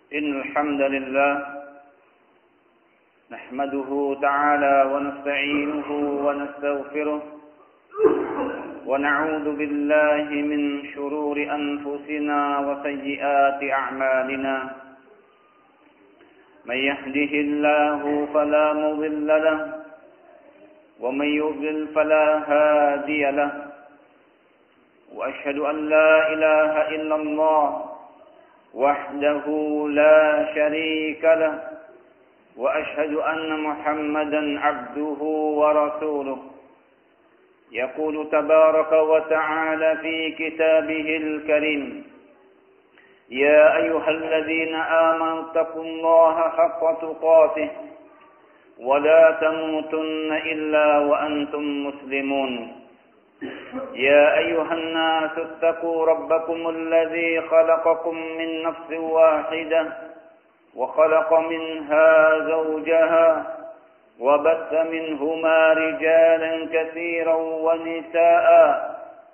إن الحمد لله نحمده تعالى ونستعينه ونستغفره ونعوذ بالله من شرور أنفسنا وسيئات أعمالنا من يهده الله فلا مضل له ومن يضلل فلا هادي له وأشهد أن لا إله إلا الله وحده لا شريك له وأشهد أن محمدا عبده ورسوله يقول تبارك وتعالى في كتابه الكريم يا أيها الذين آمنوا اتقوا الله حق تقاته ولا تموتن إلا وأنتم مسلمون يا أيها الناس اتقوا ربكم الذي خلقكم من نفس واحدة وخلق منها زوجها وبث منهما رجالا كثيرا ونساء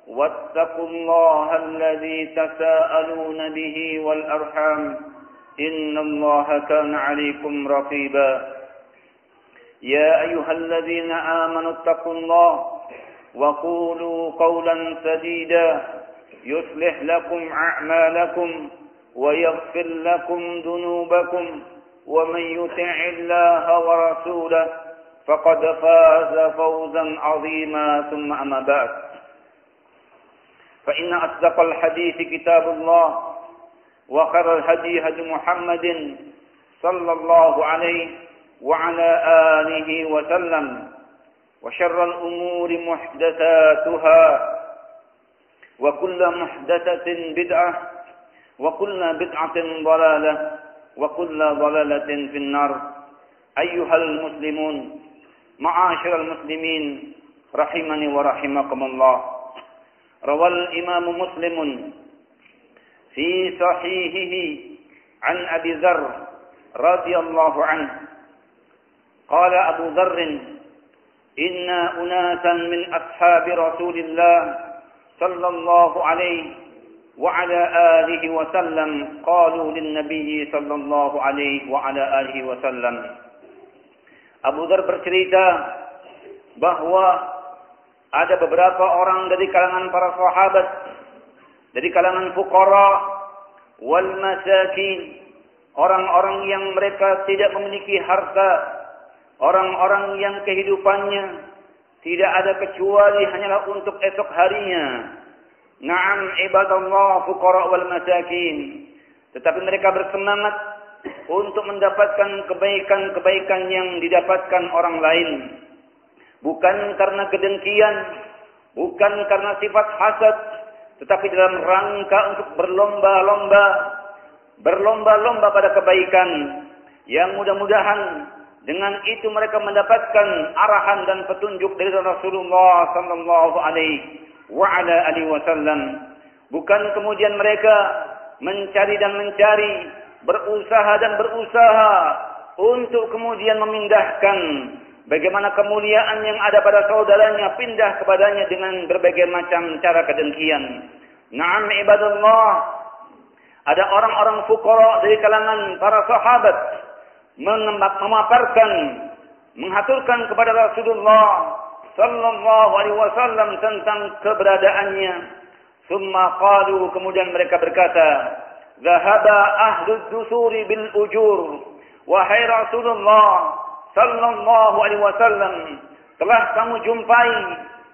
واتقوا الله الذي تساءلون به والأرحام إن الله كان عليكم رقيبا يا أيها الذين آمنوا اتقوا الله وقولوا قولا سديدا يصلح لكم أعمالكم ويغفر لكم ذنوبكم ومن يطع الله ورسوله فقد فاز فوزا عظيما ثم أما بعد فإن أصدق الحديث كتاب الله وخير الهدي هدي محمد صلى الله عليه وعلى آله وسلم وشر الأمور محدثاتها وكل محدثة بدعة وكل بدعة ضلالة وكل ضلالة في النار أيها المسلمون معاشر المسلمين رحمني ورحمكم الله روى الإمام مسلم في صحيحه عن أبي ذر رضي الله عنه قال أبو ذر إن أناسا من أصحاب رسول الله صلى الله عليه وعلى آله وسلم قالوا للنبي صلى الله عليه وعلى آله وسلم. Abu Dzar bercerita bahwa ada beberapa orang dari kalangan para sahabat, dari kalangan fuqara wal masakin, orang-orang yang mereka tidak memiliki harta, orang-orang yang kehidupannya tidak ada kecuali hanyalah untuk esok harinya. Na'am ibadallah fuqara wal masakin. Tetapi mereka bersemangat untuk mendapatkan kebaikan-kebaikan yang didapatkan orang lain. Bukan karena kedengkian, bukan karena sifat hasad, tetapi dalam rangka untuk berlomba-lomba pada kebaikan yang mudah-mudahan dengan itu mereka mendapatkan arahan dan petunjuk dari Rasulullah sallallahu alaihi wa ala alihi wasallam. Bukan kemudian mereka mencari, berusaha untuk kemudian memindahkan bagaimana kemuliaan yang ada pada saudaranya pindah kepadanya dengan berbagai macam cara kedengkian. Na'am ibadallah, ada orang-orang fuqara dari kalangan para sahabat menghaturkan kepada Rasulullah sallallahu alaihi wasallam tentang keberadaannya. Summa qalu, kemudian mereka berkata, "Dhahaba ahlud dusuri bil ujur." Wahai Rasulullah sallallahu alaihi wasallam, telah kamu jumpai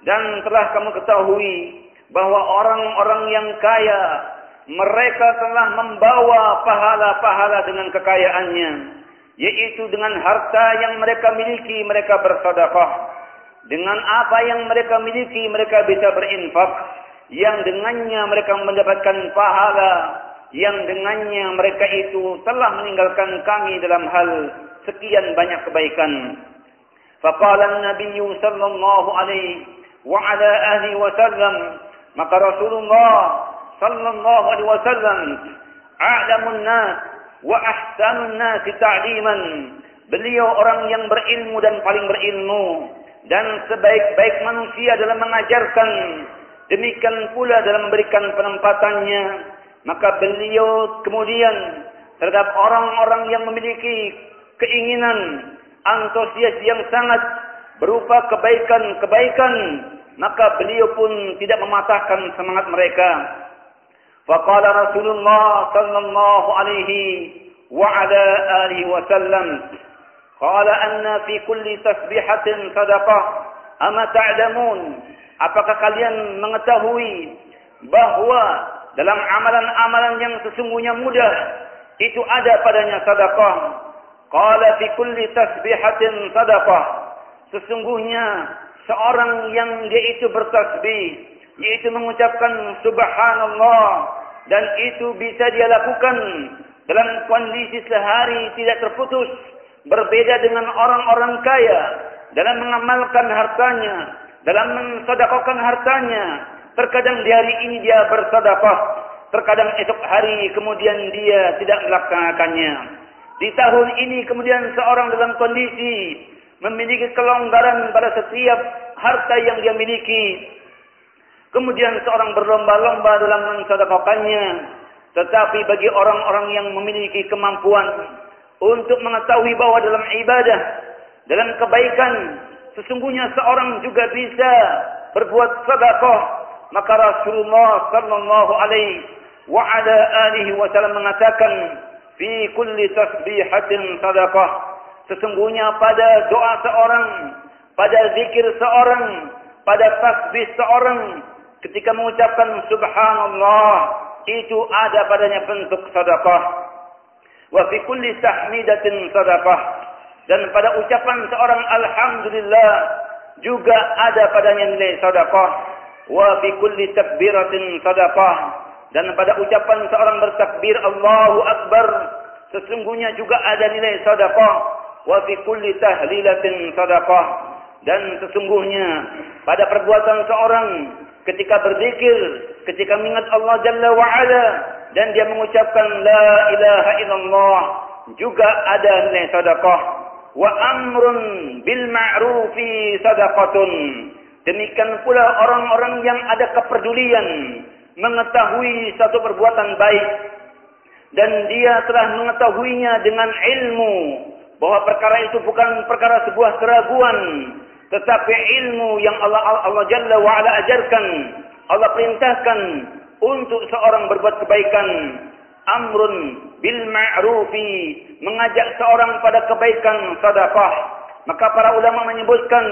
dan telah kamu ketahui bahwa orang-orang yang kaya mereka telah membawa pahala-pahala dengan kekayaannya, yaitu dengan harta yang mereka miliki mereka bersedekah. Dengan apa yang mereka miliki mereka bisa berinfak, yang dengannya mereka mendapatkan pahala, yang dengannya mereka itu telah meninggalkan kami dalam hal sekian banyak kebaikan. Faqala an-nabiy sallallahu alaihi wa ala alihi wasallam, maka Rasulullah sallallahu alaihi wasallam a'lamun nas wa ahsanun nas ta'liman. Beliau orang yang berilmu dan paling berilmu, dan sebaik-baik manusia dalam mengajarkan, demikian pula dalam memberikan penempatannya. Maka beliau kemudian terhadap orang-orang yang memiliki keinginan antusias yang sangat berupa kebaikan-kebaikan, maka beliau pun tidak mematahkan semangat mereka. Faqala Rasulullah sallallahu alaihi wa ala alihi wasallam, qala anna fi kulli tasbihatin sadaqah, ama ta'lamun, apakah kalian mengetahui bahwa dalam amalan-amalan yang sesungguhnya mudah itu ada padanya sedekah. Qala fi kulli tasbihatin sadaqah, sesungguhnya seorang yang dia itu bertasbih, yaitu mengucapkan subhanallah, dan itu bisa dia lakukan dalam kondisi sehari tidak terputus, berbeda dengan orang-orang kaya dalam mengamalkan hartanya, dalam mensedekahkan hartanya. Terkadang di hari ini dia bersedekah, terkadang esok hari kemudian dia tidak melaksanakannya. Di tahun ini kemudian seorang dalam kondisi memiliki kelonggaran pada setiap harta yang dia miliki, kemudian seorang berlomba-lomba dalam mensedekahkannya. Tetapi bagi orang-orang yang memiliki kemampuan untuk mengetahui bahwa dalam ibadah, dalam kebaikan, sesungguhnya seorang juga bisa berbuat sedekah, maka Rasulullah sallallahu alaihi wa ala alihi wasallam mengatakan, fi kulli tasbihatin sadaqah, sesungguhnya pada doa seorang, pada zikir seorang, pada tasbih seorang, ketika mengucapkan subhanallah, itu ada padanya bentuk sedekah. Wa fi kulli tahmidatin sadaqah, dan pada ucapan seorang alhamdulillah juga ada padanya nilai sedekah. Wa fi kulli takbiratin sadaqah, dan pada ucapan seorang bertakbir Allahu Akbar, sesungguhnya juga ada nilai sedekah. Wa fi kulli tahlilatin sadaqah, dan sesungguhnya pada perbuatan seorang ketika berzikir, ketika mengingat Allah Jalla wa Ala, dan dia mengucapkan la ilaha illallah, juga ada nilai sedekah. Wa amrun bil ma'rufi sadaqatun, demikian pula orang-orang yang ada kepedulian mengetahui satu perbuatan baik, dan dia telah mengetahuinya dengan ilmu bahwa perkara itu bukan perkara sebuah keraguan, tetapi ilmu yang Allah Jalla wa Ala ajarkan, Allah perintahkan untuk seorang berbuat kebaikan. Amrun bil ma'rufi, mengajak seorang pada kebaikan, sedekah. Maka para ulama menyebutkan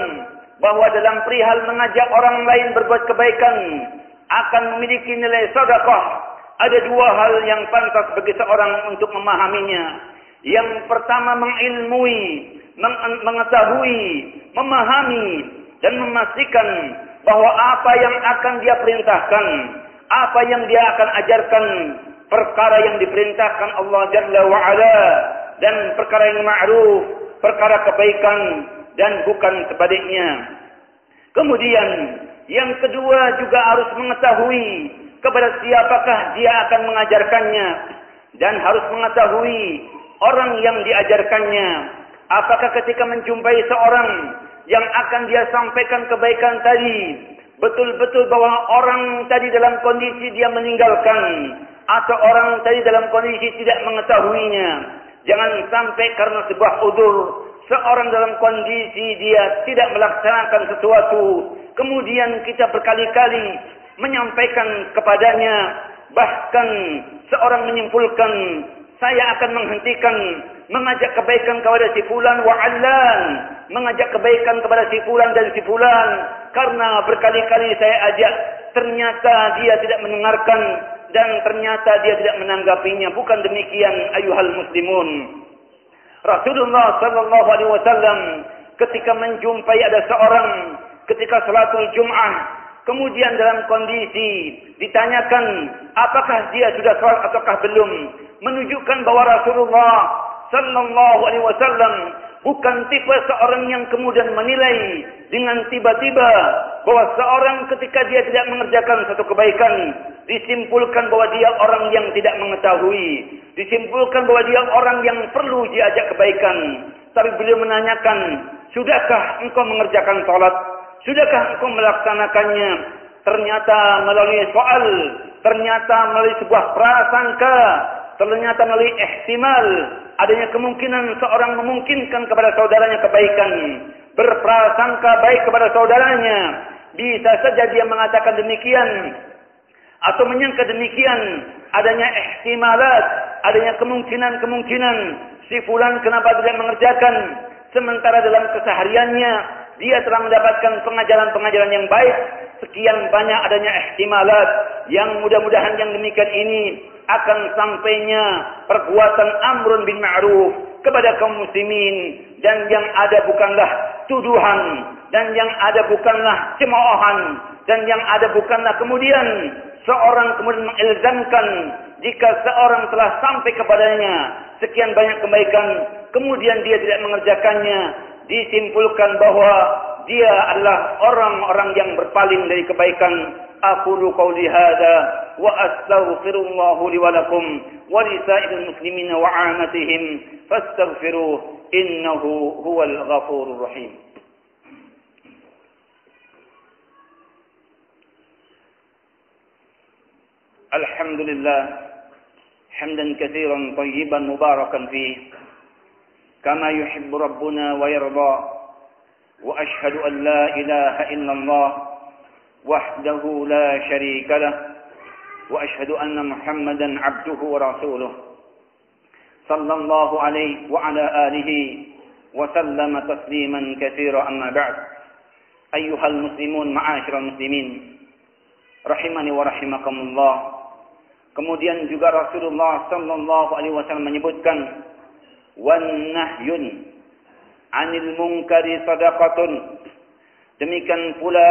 bahwa dalam perihal mengajak orang lain berbuat kebaikan akan memiliki nilai sedekah. Ada dua hal yang pantas bagi seorang untuk memahaminya. Yang pertama, mengilmui, mengetahui, memahami, dan memastikan bahwa apa yang akan dia perintahkan, apa yang dia akan ajarkan, perkara yang diperintahkan Allah Jalla wa Ala, dan perkara yang ma'ruf, perkara kebaikan, dan bukan sebaliknya. Kemudian yang kedua juga harus mengetahui kepada siapakah dia akan mengajarkannya, dan harus mengetahui orang yang diajarkannya. Apakah ketika menjumpai seorang yang akan dia sampaikan kebaikan tadi, betul-betul bahwa orang tadi dalam kondisi dia meninggalkan, atau orang tadi dalam kondisi tidak mengetahuinya. Jangan sampai karena sebuah udzur, seorang dalam kondisi dia tidak melaksanakan sesuatu, kemudian kita berkali-kali menyampaikan kepadanya, bahkan seorang menyimpulkan, saya akan menghentikan mengajak kebaikan kepada si fulan wa allan, mengajak kebaikan kepada si fulan dan si fulan, karena berkali-kali saya ajak, ternyata dia tidak mendengarkan, dan ternyata dia tidak menanggapinya. Bukan demikian ayuhal muslimun. Rasulullah sallallahu alaihi wasallam ketika menjumpai ada seorang ketika salatul Jum'ah, kemudian dalam kondisi ditanyakan apakah dia sudah salat ataukah belum, menunjukkan bahwa Rasulullah sallallahu alaihi wasallam bukan tipe seorang yang kemudian menilai dengan tiba-tiba bahwa seorang ketika dia tidak mengerjakan satu kebaikan disimpulkan bahwa dia orang yang tidak mengetahui, disimpulkan bahwa dia orang yang perlu diajak kebaikan. Tapi beliau menanyakan, sudahkah engkau mengerjakan salat? Sudahkah engkau melaksanakannya? Ternyata melalui soal, ternyata melalui sebuah prasangka, ternyata melalui ihtimal, adanya kemungkinan seorang memungkinkan kepada saudaranya kebaikan, berprasangka baik kepada saudaranya. Bisa saja dia mengatakan demikian atau menyangka demikian, adanya ihtimalat, adanya kemungkinan-kemungkinan si fulan kenapa tidak mengerjakan, sementara dalam kesehariannya dia telah mendapatkan pengajaran-pengajaran yang baik. Sekian banyak adanya ihtimalat yang mudah-mudahan yang demikian ini akan sampainya perbuatan amrun bil ma'ruf kepada kaum muslimin, dan yang ada bukanlah tuduhan, dan yang ada bukanlah cemoohan, dan yang ada bukanlah kemudian seorang kemudian mengilzamkan jika seorang telah sampai kepadanya sekian banyak kebaikan kemudian dia tidak mengerjakannya, disimpulkan bahwa dia adalah orang-orang yang berpaling dari kebaikan. Aqulu qawli hadza wa astaghfirullah li wa lakum wa li sa'iril muslimina wa 'amatihim fastaghfiruh innahu huwal ghafurur rahim. Alhamdulillah hamdan katsiran tayyiban mubarakan fihi kama yuhibbu rabbuna wa yarda, wa ashhadu an la ilaha illallah wahdahu la syarika lah, wa ashhadu anna Muhammadan abduhu wa rasuluh sallallahu alaihi wa ala alihi wa sallama tasliman katsira, amma ba'd. Ayyuhal muslimun ma'asyiral muslimin rahimani wa rahimakumullah. Kemudian juga Rasulullah sallallahu alaihi wasallam menyebutkan wan nahyun 'anil munkari sadaqatun. Demikian pula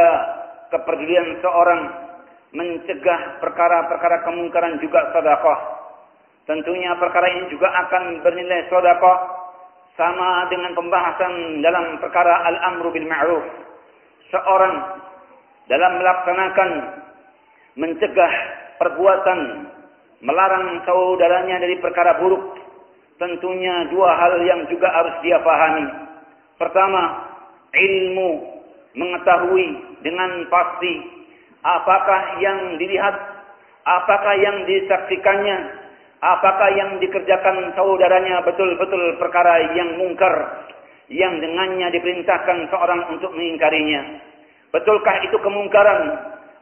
kepedulian seorang mencegah perkara-perkara kemungkaran juga sedekah. Tentunya perkara ini juga akan bernilai sedekah, sama dengan pembahasan dalam perkara al-amru bil ma'ruf. Seorang dalam melaksanakan mencegah perbuatan melarang saudaranya dari perkara buruk, tentunya dua hal yang juga harus dia pahami. Pertama, ilmu, mengetahui dengan pasti apakah yang dilihat, apakah yang disaksikannya, apakah yang dikerjakan saudaranya betul-betul perkara yang mungkar, yang dengannya diperintahkan seorang untuk mengingkarinya. Betulkah itu kemungkaran,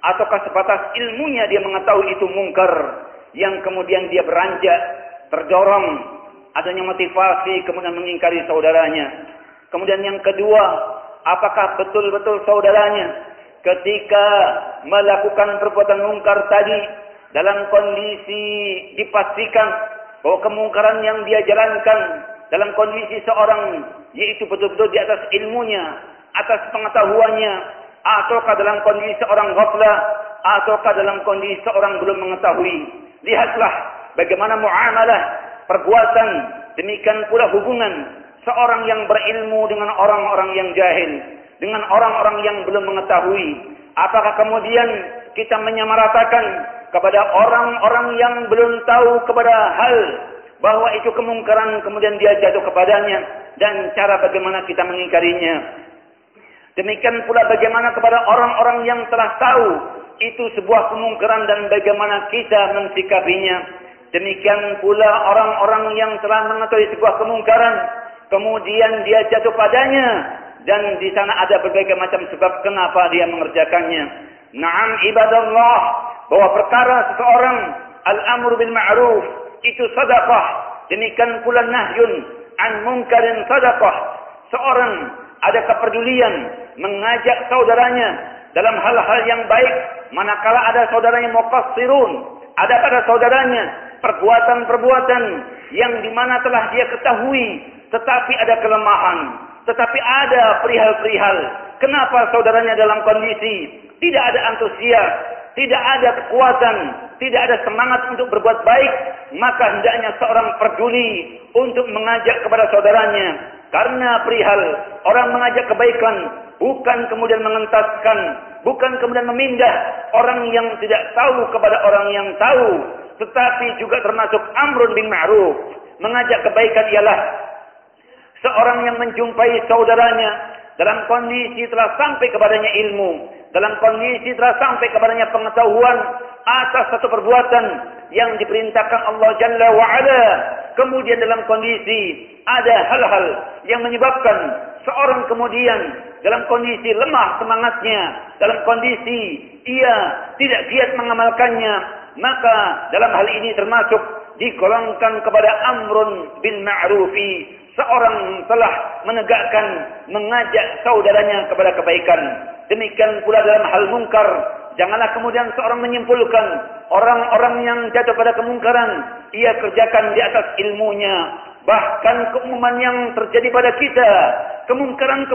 ataukah sebatas ilmunya dia mengetahui itu mungkar, yang kemudian dia beranjak, terdorong, adanya motivasi kemudian mengingkari saudaranya. Kemudian yang kedua, apakah betul-betul saudaranya ketika melakukan perbuatan mungkar tadi dalam kondisi dipastikan bahwa kemungkaran yang dia jalankan dalam kondisi seorang yaitu betul-betul di atas ilmunya, atas pengetahuannya, ataukah dalam kondisi seorang ghaflah, ataukah dalam kondisi seorang belum mengetahui. Lihatlah bagaimana muamalah perbuatan, demikian pula hubungan seorang yang berilmu dengan orang-orang yang jahil, dengan orang-orang yang belum mengetahui. Apakah kemudian kita menyamaratakan kepada orang-orang yang belum tahu kepada hal bahwa itu kemungkaran, kemudian dia jatuh kepadanya, dan cara bagaimana kita mengingkarinya. Demikian pula bagaimana kepada orang-orang yang telah tahu itu sebuah kemungkaran dan bagaimana kita mensikapinya. Demikian pula orang-orang yang telah mengetahui sebuah kemungkaran, kemudian dia jatuh padanya, dan di sana ada berbagai macam sebab kenapa dia mengerjakannya. Naam ibadallah, bahwa perkara seseorang al-amru bil ma'ruf itu sedekah, demikian pula nahyun an munkarin sedekah. Seorang ada kepedulian mengajak saudaranya dalam hal-hal yang baik, manakala ada saudaranya muqassirun, ada pada saudaranya perbuatan-perbuatan yang dimana telah dia ketahui tetapi ada kelemahan, tetapi ada perihal-perihal kenapa saudaranya dalam kondisi tidak ada antusias, tidak ada kekuatan, tidak ada semangat untuk berbuat baik, maka hendaknya seorang peduli untuk mengajak kepada saudaranya. Karena perihal orang mengajak kebaikan bukan kemudian mengentaskan, bukan kemudian memindah orang yang tidak tahu kepada orang yang tahu, tetapi juga termasuk amrun bil ma'ruf. Mengajak kebaikan ialah seorang yang menjumpai saudaranya dalam kondisi telah sampai kepadanya ilmu, dalam kondisi telah sampai kepadanya pengetahuan atas satu perbuatan, yang diperintahkan Allah Jalla wa'ala. Kemudian dalam kondisi ada hal-hal yang menyebabkan seorang kemudian dalam kondisi lemah semangatnya, dalam kondisi ia tidak giat mengamalkannya, maka dalam hal ini termasuk digolongkan kepada amrun bil ma'rufi. Seorang telah menegakkan, mengajak saudaranya kepada kebaikan. Demikian pula dalam hal mungkar. Janganlah kemudian seorang menyimpulkan orang-orang yang jatuh pada kemungkaran, ia kerjakan di atas ilmunya. Bahkan keumuman yang terjadi pada kita, kemungkaran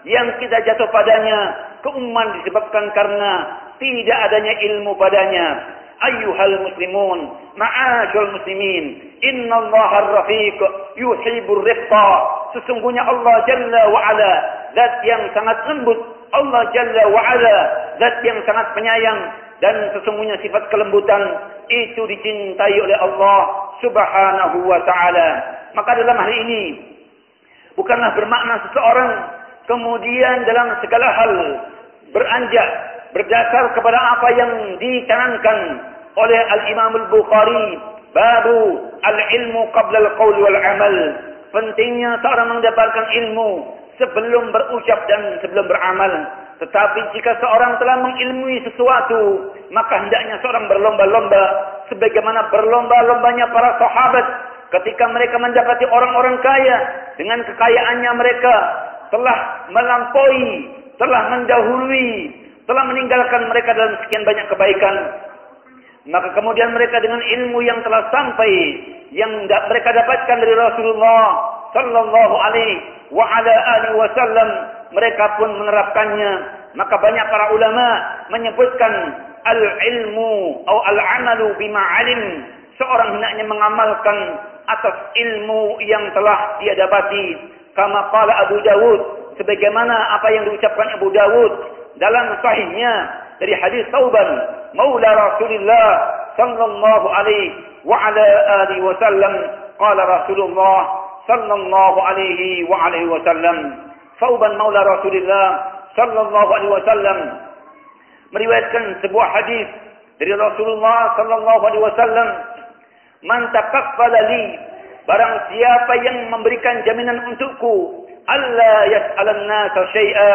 yang kita jatuh padanya, keumuman disebabkan karena tidak adanya ilmu padanya. Ayyuhal muslimun, ma'asyul muslimin, innallaha ar-rafiq yuhibbur rifqa. Sesungguhnya Allah Jalla wa'ala, zat yang sangat lembut. Allah Jalla wa'ala, zat yang sangat penyayang. Dan sesungguhnya sifat kelembutan itu dicintai oleh Allah Subhanahu wa ta'ala. Maka dalam hal ini bukanlah bermakna seseorang kemudian dalam segala hal beranjak berdasar kepada apa yang dicanangkan oleh Al-Imam Al-Bukhari, babu al-ilmu qabla al-qaul wal amal. Pentingnya seorang mendapatkan ilmu sebelum berucap dan sebelum beramal. Tetapi jika seorang telah mengilmui sesuatu, maka hendaknya seorang berlomba-lomba sebagaimana berlomba-lombanya para sahabat ketika mereka mendapati orang-orang kaya dengan kekayaannya mereka telah melampaui, telah mendahului, telah meninggalkan mereka dalam sekian banyak kebaikan. Maka kemudian mereka dengan ilmu yang telah sampai, yang mereka dapatkan dari Rasulullah sallallahu alaihi wa ala alihi wasallam, mereka pun menerapkannya. Maka banyak para ulama menyebutkan al-ilmu atau al-amalu bima alim. Seorang hendaknya mengamalkan atas ilmu yang telah dia dapati. Kama qala Abu Dawud, sebagaimana apa yang diucapkan Abu Dawud dalam sahihnya dari hadis Thauban maula Rasulullah sallallahu alaihi wa ala alihi wasallam, qala Rasulullah sallallahu alaihi wa alihi wasallam. Thauban maula Rasulullah sallallahu alaihi wasallam meriwayatkan sebuah hadis dari Rasulullah sallallahu alaihi wasallam, man takaffala li, barang siapa yang memberikan jaminan untukku, alla yas'alan nasa syai'a,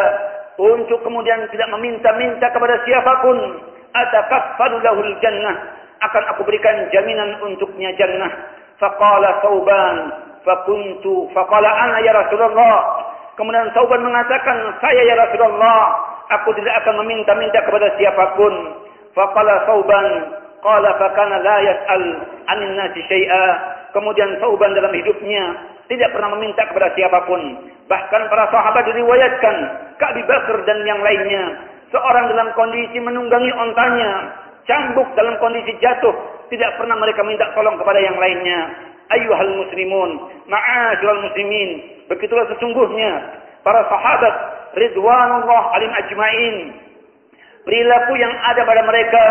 untuk kemudian tidak meminta-minta kepada siapapun, atakaffalu lahul jannah, akan aku berikan jaminan untuknya jannah. Faqala Thauban faqala ana ya Rasulullah. Kemudian Thauban mengatakan, saya ya Rasulullah, aku tidak akan meminta-minta kepada siapapun. Faqala Thauban qala fakana la yas'al 'anil nasi syai'a. Kemudian Thauban dalam hidupnya tidak pernah meminta kepada siapapun. Bahkan para sahabat diriwayatkan, Ka'ab Bakar dan yang lainnya, seorang dalam kondisi menunggangi ontanya, cambuk dalam kondisi jatuh, tidak pernah mereka minta tolong kepada yang lainnya. Ayyuhal muslimun, ma'asyiral muslimin, begitulah sesungguhnya para sahabat ridwanullah alim ajma'in, perilaku yang ada pada mereka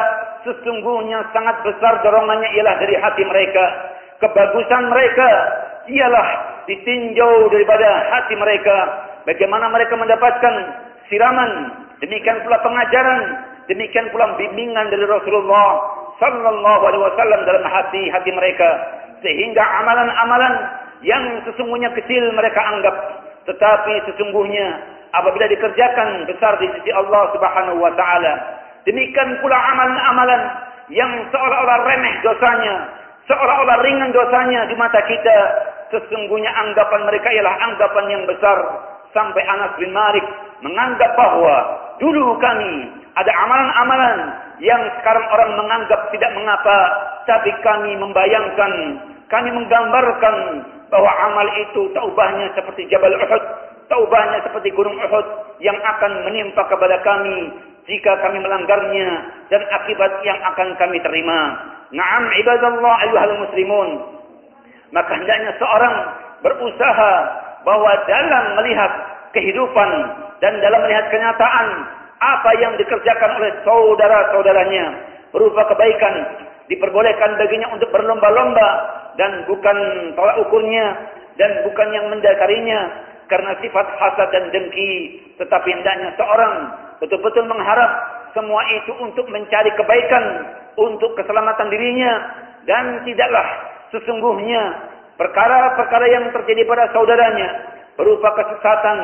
sesungguhnya sangat besar dorongannya ialah dari hati mereka. Kebagusan mereka ialah ditinjau daripada hati mereka. Bagaimana mereka mendapatkan siraman, demikian pula pengajaran, demikian pula bimbingan dari Rasulullah sallallahu alaihi wasallam dalam hati-hati mereka, sehingga amalan-amalan yang sesungguhnya kecil mereka anggap, tetapi sesungguhnya apabila dikerjakan besar di sisi Allah Subhanahu wa taala. Demikian pula amalan-amalan yang seolah-olah remeh dosanya, seolah-olah ringan dosanya di mata kita, sesungguhnya anggapan mereka ialah anggapan yang besar. Sampai Anas bin Malik menganggap bahwa dulu kami ada amalan-amalan yang sekarang orang menganggap tidak mengapa, tapi kami membayangkan, kami menggambarkan bahwa amal itu taubahnya seperti Jabal Uhud, taubahnya seperti Gunung Uhud yang akan menimpa kepada kami jika kami melanggarnya, dan akibat yang akan kami terima. Na'am ibadallah ayyuhal muslimun. Maka hendaknya seorang berusaha bahwa dalam melihat kehidupan dan dalam melihat kenyataan apa yang dikerjakan oleh saudara-saudaranya berupa kebaikan, diperbolehkan baginya untuk berlomba-lomba, dan bukan tolak ukurnya dan bukan yang mendasarinya karena sifat hasad dan dengki, tetapi hendaknya seorang betul-betul mengharap semua itu untuk mencari kebaikan, untuk keselamatan dirinya, dan tidaklah sesungguhnya perkara-perkara yang terjadi pada saudaranya berupa kesesatan,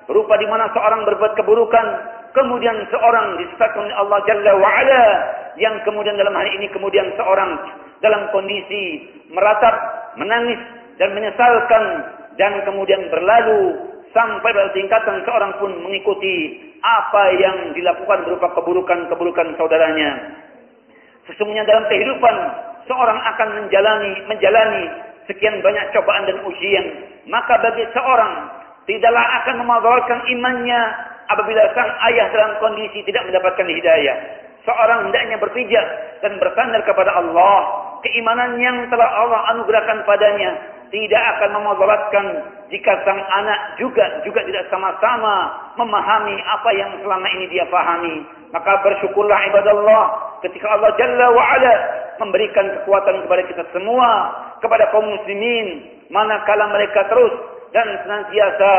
berupa di mana seorang berbuat keburukan, kemudian seorang disesatkan oleh Allah Jalla wa'ala, yang kemudian dalam hari ini kemudian seorang dalam kondisi meratap, menangis dan menyesalkan, dan kemudian berlalu sampai pada tingkatan seorang pun mengikuti apa yang dilakukan berupa keburukan-keburukan saudaranya. Sesungguhnya dalam kehidupan seorang akan menjalani sekian banyak cobaan dan ujian, maka bagi seorang tidaklah akan memudaratkan imannya apabila sang ayah dalam kondisi tidak mendapatkan hidayah. Seorang hendaknya berpijak dan bersandar kepada Allah. Keimanan yang telah Allah anugerahkan padanya tidak akan memudaratkan jika sang anak juga tidak sama-sama memahami apa yang selama ini dia pahami. Maka bersyukurlah ibadallah ketika Allah Jalla wa'ala memberikan kekuatan kepada kita semua, kepada kaum muslimin, manakala mereka terus dan senantiasa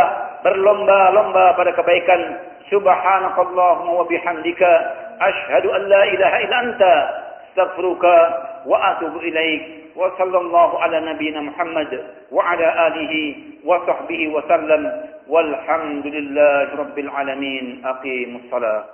berlomba-lomba pada kebaikan. Subhanakallahumma wa bihamdika asyhadu an la ilaha illa anta astaghfiruka wa atubu ilaik. Wa sallallahu ala nabiyyina Muhammad wa ala alihi wa sahbihi wa sallam. Walhamdulillahi rabbil alamin. Aqimus salat.